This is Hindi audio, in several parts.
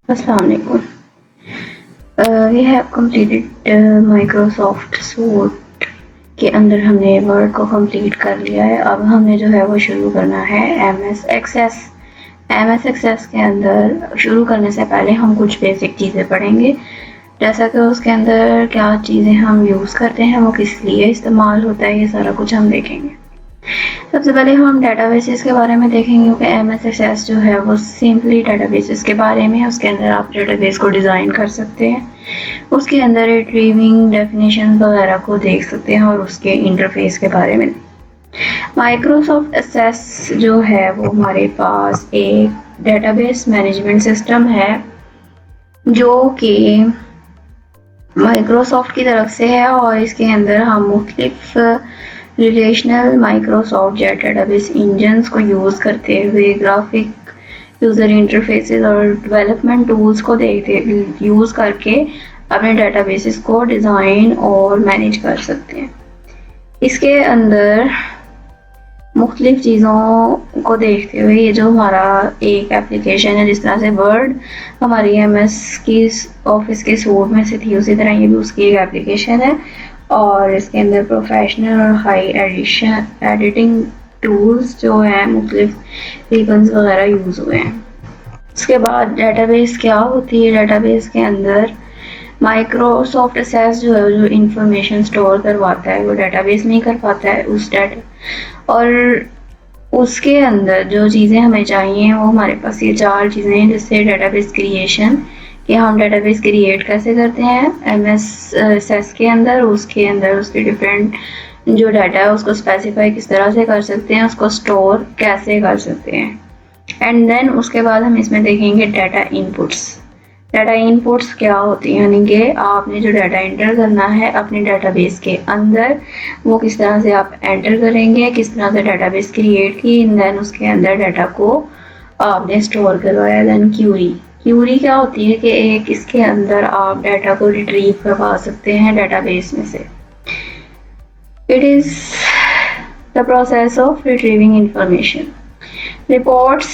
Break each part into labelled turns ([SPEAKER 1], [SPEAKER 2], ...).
[SPEAKER 1] अस्सलाम वालेकुम। We have completed Microsoft suite के अंदर हमने वर्ड को कंप्लीट कर लिया है। अब हमें जो है वो शुरू करना है M S Access. M S Access के अंदर शुरू करने से पहले हम कुछ बेसिक चीज़ें पढ़ेंगे, जैसा कि उसके अंदर क्या चीज़ें हम यूज़ करते हैं, वो किस लिए इस्तेमाल होता है, ये सारा कुछ हम देखेंगे। सबसे पहले हम डेटाबेसेस के बारे में देखेंगे, क्योंकि एम एस एक्सेस जो है वो सिंपली डेटाबेसेस के बारे में है। उसके अंदर आप डेटाबेस को डिज़ाइन कर सकते हैं, उसके अंदर रिट्रीविंग डेफिनेशन वगैरह को देख सकते हैं और उसके इंटरफेस के बारे में। माइक्रोसॉफ्ट एक्सेस जो है वो हमारे पास एक डेटाबेस मैनेजमेंट सिस्टम है जो कि माइक्रोसॉफ्ट की तरफ से है, और इसके अंदर हम मुख्तलिफ relational Microsoft jet database engines को यूज़ करते हुए ग्राफिक यूज़र इंटरफेसेस और डेवलपमेंट टूल्स को देखते यूज़ करके अपने डेटाबेसेस को डिज़ाइन और मैनेज कर सकते हैं। इसके अंदर मुख्तलिफ चीज़ों को देखते हुए ये जो हमारा एक एप्लीकेशन है, जिस तरह से वर्ड हमारी एमएस की ऑफिस के सूट में से थी, उसी तरह ये भी उसकी एक एप्लीकेशन है, और इसके अंदर प्रोफेशनल और हाई एडिटिंग टूल्स जो हैं मुख्तलिफ रिबन्स वगैरह यूज़ हुए हैं। उसके बाद डेटाबेस क्या होती है। डेटाबेस के अंदर माइक्रोसॉफ्ट एक्सेस जो है, जो इंफॉर्मेशन स्टोर करवाता है, वो डेटाबेस नहीं कर पाता है उस डाटा, और उसके अंदर जो चीज़ें हमें चाहिए वो हमारे पास ये 4 चीज़ें हैं, जैसे डेटाबेस क्रिएशन, कि हम डेटाबेस क्रिएट कैसे करते हैं एम एस एक्सेस के अंदर। उसके अंदर उसके डिफरेंट जो डाटा है उसको स्पेसिफाई किस तरह से कर सकते हैं, उसको स्टोर कैसे कर सकते हैं। एंड देन उसके बाद हम इसमें देखेंगे डाटा इनपुट्स। डाटा इनपुट्स क्या होती हैं, यानी कि आपने जो डाटा एंटर करना है अपने डाटाबेस के अंदर, वो किस तरह से आप एंटर करेंगे, किस तरह से डाटाबेस क्रिएट की, देन उसके अंदर डाटा को आपने स्टोर करवाया। Then Curie. क्यूरी क्या होती है कि एक इसके अंदर आप डाटा को रिट्रीव करवा सकते हैं डाटाबेस में से। It is the process of retrieving information. Reports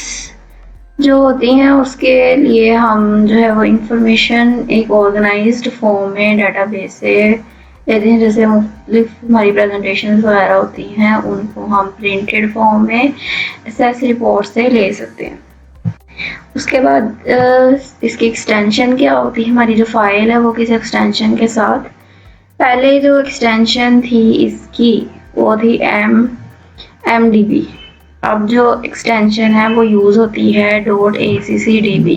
[SPEAKER 1] जो होती हैं उसके लिए हम जो है वो इंफॉर्मेशन एक ऑर्गेनाइज्ड फॉर्म में डाटाबेस से लेते हैं, जैसे मुख्तलिफ हमारी प्रेजेंटेशन वगैरह होती हैं, उनको हम प्रिंटेड फॉर्म में एक्सेस रिपोर्ट से ले सकते हैं। उसके बाद इसकी एक्सटेंशन क्या होती है, हमारी जो फाइल है वो किस एक्सटेंशन के साथ। पहले जो एक्सटेंशन थी इसकी वो थी MDB। अब जो एक्सटेंशन है वो यूज़ होती है .ACCDB,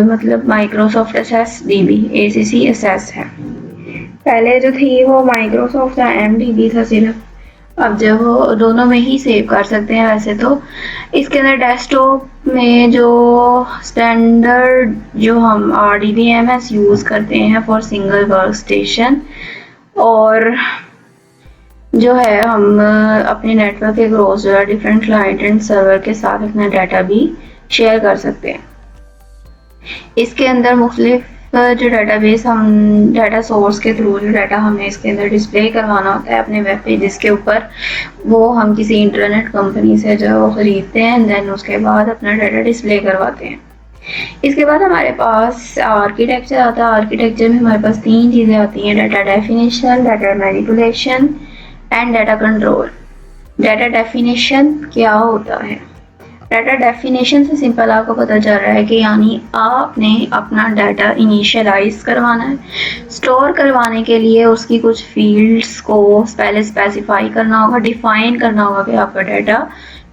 [SPEAKER 1] मतलब Microsoft Access DB, ACC Access है। पहले जो थी वो माइक्रोसॉफ्ट का MDB था सिर्फ। अब जब वो दोनों में ही सेव कर सकते हैं वैसे तो। इसके अंदर डेस्कटॉप में जो स्टैंडर्ड जो हम RDBMS यूज़ करते हैं फॉर सिंगल वर्क स्टेशन, और जो है हम अपने नेटवर्क के क्रॉस जो है डिफरेंट क्लाइंट एंड सर्वर के साथ अपना डाटा भी शेयर कर सकते हैं। इसके अंदर मुख्तलिफ जो डाटाबेस हम डाटा सोर्स के थ्रू जो डाटा हमें इसके अंदर डिस्प्ले करवाना होता है अपने वेब पेजेस के ऊपर, वो हम किसी इंटरनेट कंपनी से जो खरीदते हैं, देन उसके बाद अपना डाटा डिस्प्ले करवाते हैं। इसके बाद हमारे पास आर्किटेक्चर आता है। आर्किटेक्चर में हमारे पास 3 चीज़ें आती हैं, data definition, data manipulation and data control. Data definition क्या होता है। डाटा डेफिनेशन से सिंपल आपको पता चल रहा है कि यानी आपने अपना डाटा इनिशियलाइज करवाना है। स्टोर करवाने के लिए उसकी कुछ फील्ड्स को पहले स्पेसिफाई करना होगा, डिफाइन करना होगा कि आपका डाटा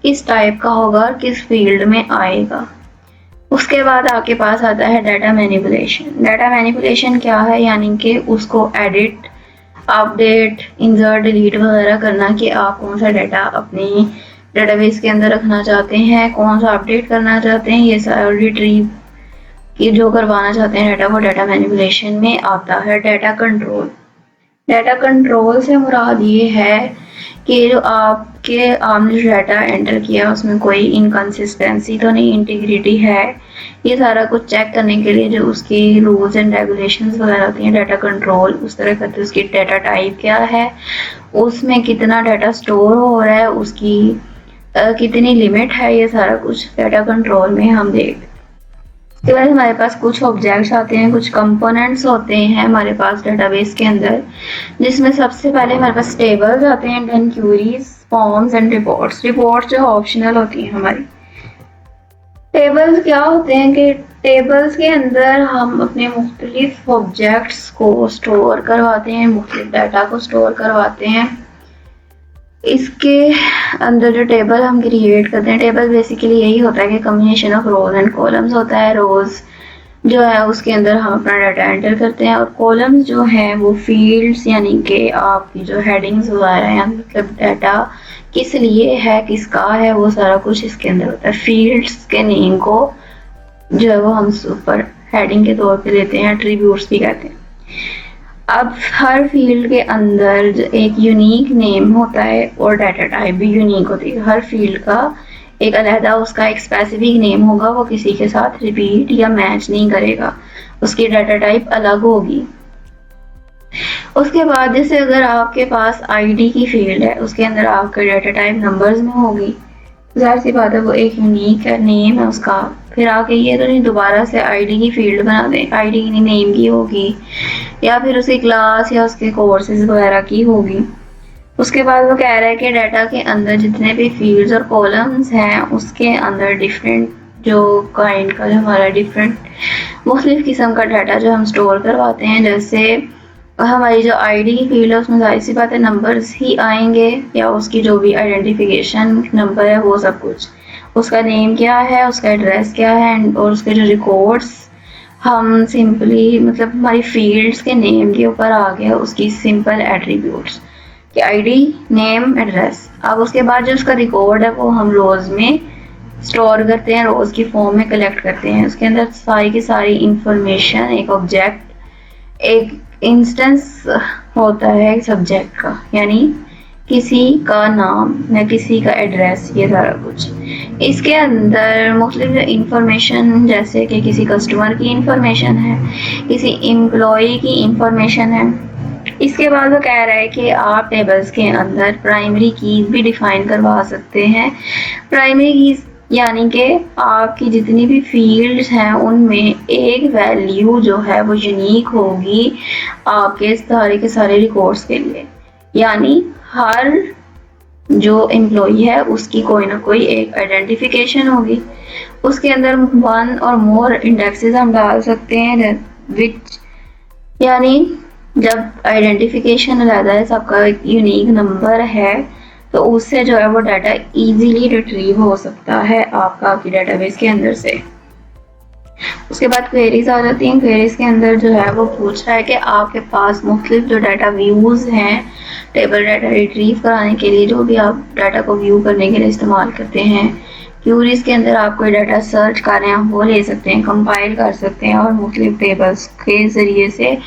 [SPEAKER 1] किस टाइप का होगा और किस फील्ड में आएगा। उसके बाद आपके पास आता है डाटा मैनिपुलेशन। डाटा मैनिपुलेशन क्या है, यानी कि उसको एडिट, अपडेट, इंसर्ट, डिलीट वगैरह करना, कि आप कौन सा डाटा अपनी डेटाबेस के अंदर रखना चाहते हैं, कौन सा अपडेट करना चाहते हैं, ये सारा रिट्रीव कि जो करवाना चाहते हैं डाटा, वो डाटा मैनिपुलेशन में आता है। Data control. डाटा कंट्रोल से मुराद ये है कि जो आपने जो डाटा एंटर किया उसमें कोई इनकन्सिस्टेंसी तो नहीं, इंटीग्रिटी है, ये सारा कुछ चेक करने के लिए जो उसकी रूल्स एंड रेगुलेशंस वगैरह होती हैं डाटा कंट्रोल उस तरह करते हैं। उसकी डाटा टाइप क्या है, उसमें कितना डाटा स्टोर हो रहा है, उसकी कितनी लिमिट है, ये सारा कुछ डाटा कंट्रोल में हम देखते हैं। उसके बाद हमारे पास कुछ ऑब्जेक्ट्स आते हैं, कुछ कंपोनेंट्स होते हैं हमारे पास डेटाबेस के अंदर, जिसमें सबसे पहले हमारे पास टेबल्स आते हैं, then queries, forms and reports. Reports जो ऑप्शनल होती हैं हमारी। टेबल्स क्या होते हैं कि टेबल्स के अंदर हम अपने मुख्तलिफ ऑब्जेक्ट्स को स्टोर करवाते हैं, मुख्तलिफ डाटा को स्टोर करवाते हैं। इसके अंदर जो टेबल हम क्रिएट करते हैं, टेबल बेसिकली यही होता है कि combination of rose and columns होता है। रोज जो है उसके अंदर हम अपना डाटा एंटर करते हैं, और कॉलम्स जो है वो फील्ड्स यानी कि आपकी जो हेडिंग्स वगैरह हैं, मतलब डाटा किस लिए है, किसका है, वो सारा कुछ इसके अंदर होता है। फील्ड्स के नेम को जो है वो हम ऊपर हेडिंग के तौर पे देते हैं, एट्रीब्यूट्स भी कहते हैं। अब हर फील्ड के अंदर एक यूनिक नेम होता है और डाटा टाइप भी यूनिक होती है। हर फील्ड का एक अलहदा उसका एक स्पेसिफिक नेम होगा, वो किसी के साथ रिपीट या मैच नहीं करेगा, उसकी डाटा टाइप अलग होगी। उसके बाद जैसे अगर आपके पास आईडी की फील्ड है, उसके अंदर आपका डाटा टाइप नंबर्स में होगी, ज़ाहिर सी बात है वो एक यूनिक नेम है उसका। फिर आके ये तो नहीं दोबारा से आईडी की फील्ड बना दें, आईडी की नेम की होगी या फिर उसकी क्लास या उसके कोर्सेज वगैरह की होगी। उसके बाद वो कह रहा है कि डाटा के अंदर जितने भी फील्ड्स और कॉलम्स हैं उसके अंदर डिफरेंट जो काइंड का जो हमारा डिफरेंट मुख्तलिफ किस्म का डाटा जो हम स्टोर करवाते हैं। जैसे हमारी जो आईडी की फील्ड है उसमें जाहिर सी बात है नंबर्स ही आएंगे, या उसकी जो भी आइडेंटिफिकेशन नंबर है वो सब कुछ, उसका नेम क्या है, उसका एड्रेस क्या है, और उसके जो रिकॉर्ड्स हम सिंपली मतलब हमारी फील्ड्स के नेम के ऊपर आ गया उसकी सिंपल एट्रीब्यूट्स कि आईडी, नेम, एड्रेस। अब उसके बाद जो उसका रिकॉर्ड है वो हम रोज में स्टोर करते हैं, रोज की फॉर्म में कलेक्ट करते हैं। उसके अंदर सारी की सारी इंफॉर्मेशन, एक ऑब्जेक्ट, एक इंस्टेंस होता है सब्जेक्ट का, यानी किसी का नाम या किसी का एड्रेस, ये सारा कुछ। इसके अंदर मुख्तलिफ इंफॉर्मेशन जैसे कि किसी कस्टमर की इंफॉर्मेशन है, किसी एम्प्लॉय की इंफॉर्मेशन है। इसके बाद वो कह रहा है कि आप टेबल्स के अंदर प्राइमरी कीज भी डिफाइन करवा सकते हैं। प्राइमरी कीज यानी कि आपकी जितनी भी फील्ड्स हैं उनमें एक वैल्यू जो है वो यूनिक होगी आपके सारे के सारे रिकॉर्ड्स के लिए, यानी हर जो एम्प्लॉई है उसकी कोई ना कोई एक आइडेंटिफिकेशन होगी। उसके अंदर वन और मोर इंडेक्सेस हम डाल सकते हैं, विच यानी जब आइडेंटिफिकेशन अलग है, सबका एक यूनिक नंबर है, तो उससे जो है वो डाटा इजीली रिट्रीव हो सकता है आपकी डेटाबेस के अंदर से। उसके बाद क्वेरीज आ जाती हैं। क्वेरीज के अंदर जो है वो पूछ रहा है कि आपके पास मुख्तलिफ जो डाटा व्यूज़ हैं, टेबल डाटा रिट्रीव कराने के लिए जो भी आप डाटा को व्यू करने के लिए इस्तेमाल करते हैं। क्यूरीज के अंदर आप कोई डाटा सर्च कर रहे हैं वो ले सकते हैं, कंपाइल कर सकते हैं और मुख्तलिफ टेबल्स के ज़रिए से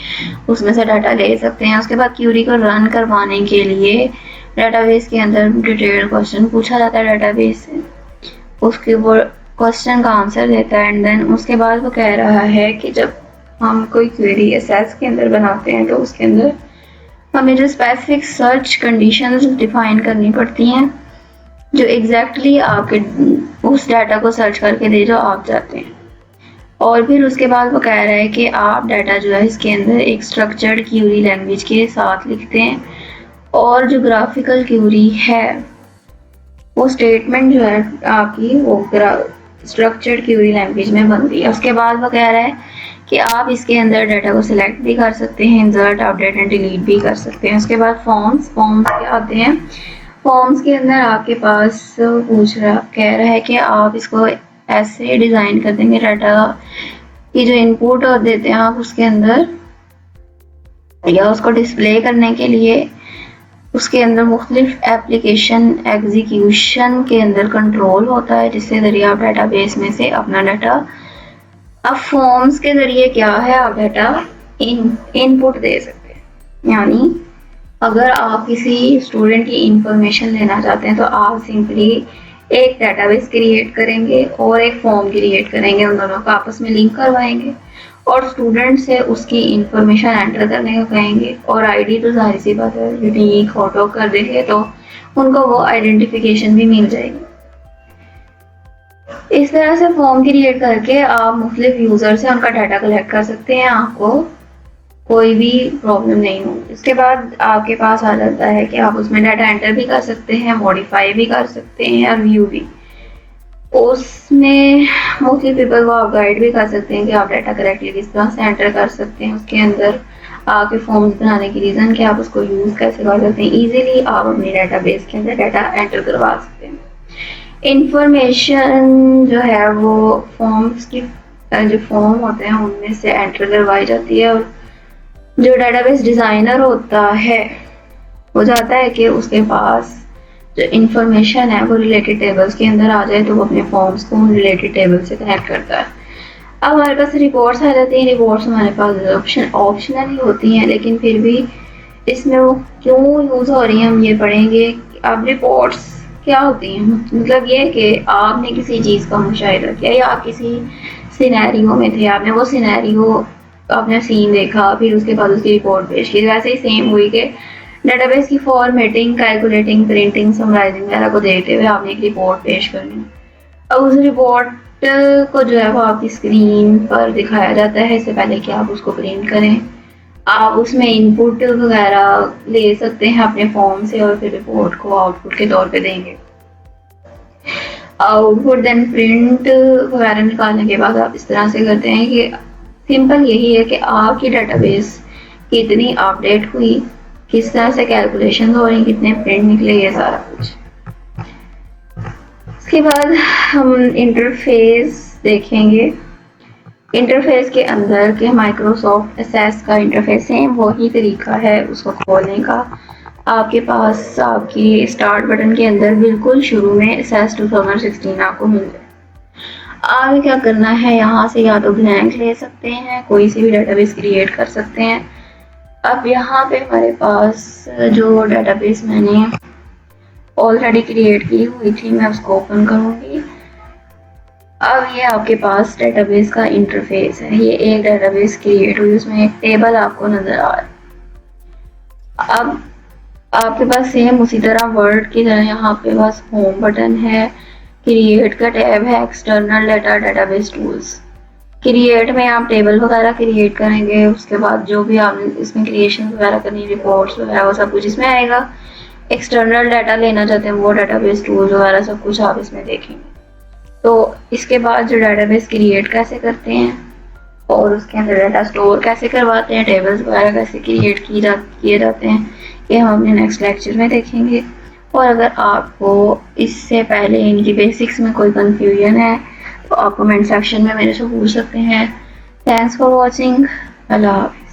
[SPEAKER 1] उसमें से डाटा ले सकते हैं। उसके बाद क्यूरी को रन करवाने के लिए डेटाबेस के अंदर डिटेल क्वेश्चन पूछा जाता है डेटाबेस से, उसके वो क्वेश्चन का आंसर देता है। एंड देन उसके बाद वो कह रहा है कि जब हम कोई क्वेरी एसएस के अंदर बनाते हैं तो उसके अंदर हमें जो स्पेसिफिक सर्च कंडीशंस डिफाइन करनी पड़ती हैं जो एग्जैक्टली आपके उस डाटा को सर्च करके दे जो आप चाहते हैं। और फिर उसके बाद वो कह रहा है कि आप डाटा जो है इसके अंदर एक स्ट्रक्चर्ड क्यूरी लैंग्वेज के साथ लिखते हैं, और जो ग्राफिकल क्यूरी है वो स्टेटमेंट जो है आपकी वो स्ट्रक्चर्ड क्यूरी लैंग्वेज में बनती है। उसके बाद वो कह रहा है कि आप इसके अंदर डाटा को सिलेक्ट भी कर सकते हैं, इंसर्ट, अपडेट एंड डिलीट भी कर सकते हैं। उसके बाद फॉर्म्स क्या आते हैं। फॉर्म्स के अंदर आपके पास कह रहा है कि आप इसको ऐसे डिज़ाइन कर देंगे डाटा की जो इनपुट और देते हैं आप उसके अंदर, या उसको डिस्प्ले करने के लिए उसके अंदर मुख्तलिफ एप्लीकेशन एग्जीक्यूशन के अंदर कंट्रोल होता है, जिसके ज़रिए आप डाटाबेस में से अपना डाटा, अब फॉर्म्स के ज़रिए क्या है आप डाटा इनपुट दे सकते हैं। यानी अगर आप किसी स्टूडेंट की इंफॉर्मेशन लेना चाहते हैं तो आप सिंपली एक डाटाबेस क्रिएट करेंगे और एक फॉर्म क्रिएट करेंगे, उन दोनों को आपस में लिंक करवाएंगे और स्टूडेंट से उसकी इंफॉर्मेशन एंटर करने को कहेंगे, और आईडी तो जाहिर सी बात है यूनिक फोटो कर देंगे तो उनको वो आइडेंटिफिकेशन भी मिल जाएगी। इस तरह से फॉर्म क्रिएट करके आप मुख्तलिफ यूज़र से उनका डाटा कलेक्ट कर सकते हैं, आपको कोई भी प्रॉब्लम नहीं होगी। इसके बाद आपके पास आ जाता है कि आप उसमें डाटा एंटर भी कर सकते हैं, मॉडिफाई भी कर सकते हैं और व्यू भी। उसमें मुख्तलिफ पीपल को आप गाइड भी कर सकते हैं कि आप डाटा करेक्टली किस तरह से एंटर कर सकते हैं उसके अंदर, आपके फॉर्म्स बनाने की रीज़न कि आप उसको यूज़ कैसे कर सकते हैं। ईजिली आप अपने डाटाबेस के अंदर डाटा एंटर करवा सकते हैं। इंफॉर्मेशन जो है वो फॉर्म्स की जो फॉर्म होते हैं उनमें से एंटर करवाई जाती है, और जो डाटाबेस डिज़ाइनर होता है वो चाहता है कि उसके पास जो इंफॉर्मेशन है वो रिलेटेड टेबल्स के अंदर आ जाए, तो वो अपने फॉर्म्स को उन रिलेटेड टेबल से कनेक्ट करता है। अब हमारे पास रिपोर्ट्स आ जाती हैं। रिपोर्ट्स हमारे पास ऑप्शनल ही होती हैं, लेकिन फिर भी इसमें वो क्यों यूज़ हो रही हैं हम ये पढ़ेंगे। अब रिपोर्ट्स क्या होती हैं, मतलब ये कि आपने किसी चीज़ का मुशाहिदा किया या आप किसी सिनेरियो में थे, आपने वो सिनेरियो आपने सीन देखा, फिर उसके बाद उसकी रिपोर्ट पेश की। वैसे ही सेम हुई कि डेटाबेस की फॉर्मेटिंग, कैलकुलेटिंग, प्रिंटिंग, समराइजिंग वगैरह को देखते हुए आपने एक रिपोर्ट पेश करनी। अब उस रिपोर्ट को जो है वो आपकी स्क्रीन पर दिखाया जाता है इससे पहले कि आप उसको प्रिंट करें। आप उसमें इनपुट वगैरह ले सकते हैं अपने फॉर्म से और फिर रिपोर्ट को आउटपुट के तौर पे देंगे। आउटपुट देन प्रिंट वगैरह निकालने के बाद आप इस तरह से करते हैं कि सिंपल यही है कि आपकी डेटाबेस कितनी अपडेट हुई, किस तरह से कैलकुलेशन हो रही, कितने प्रिंट निकले, ये सारा कुछ। इसके बाद हम इंटरफेस देखेंगे। इंटरफेस के अंदर के माइक्रोसॉफ्ट एक्सेस का इंटरफेस सेम वही तरीका है उसको खोलने का। आपके पास आपकी स्टार्ट बटन के अंदर बिल्कुल शुरू में एक्सेस 2016 आपको मिल जाए। आगे क्या करना है, यहाँ से या तो ब्लैंक ले सकते हैं, कोई सी भी डेटाबेस क्रिएट कर सकते हैं। अब यहाँ पे हमारे पास जो डेटाबेस मैंने ऑलरेडी क्रिएट की हुई थी मैं उसको ओपन करूँगी। अब ये आपके पास डेटाबेस का इंटरफेस है। ये एक डेटाबेस क्रिएट हुई, उसमें एक टेबल आपको नजर आ रहा है। अब आपके पास सेम उसी तरह वर्ड की तरह यहाँ पे बस होम बटन है, क्रिएट का टैब है, external data, database tools. Create में आप टेबल वगैरह क्रिएट करेंगे, उसके बाद जो भी आपने इसमें क्रिएशन वगैरह करनी, रिपोर्ट्स वगैरह वो सब कुछ इसमें आएगा। एक्सटर्नल डाटा लेना चाहते हैं वो डेटाबेस टूल्स वगैरह सब कुछ आप इसमें देखेंगे। तो इसके बाद जो डेटाबेस क्रिएट कैसे करते हैं और उसके अंदर डाटा स्टोर कैसे करवाते हैं, टेबल्स वगैरह कैसे क्रिएट किए जाते हैं, ये हम अपने नेक्स्ट लेक्चर में देखेंगे। और अगर आपको इससे पहले इनकी बेसिक्स में कोई कंफ्यूजन है तो आप कमेंट सेक्शन में मेरे से पूछ सकते हैं। Thanks for watching. अल्लाह हाफ़िज़।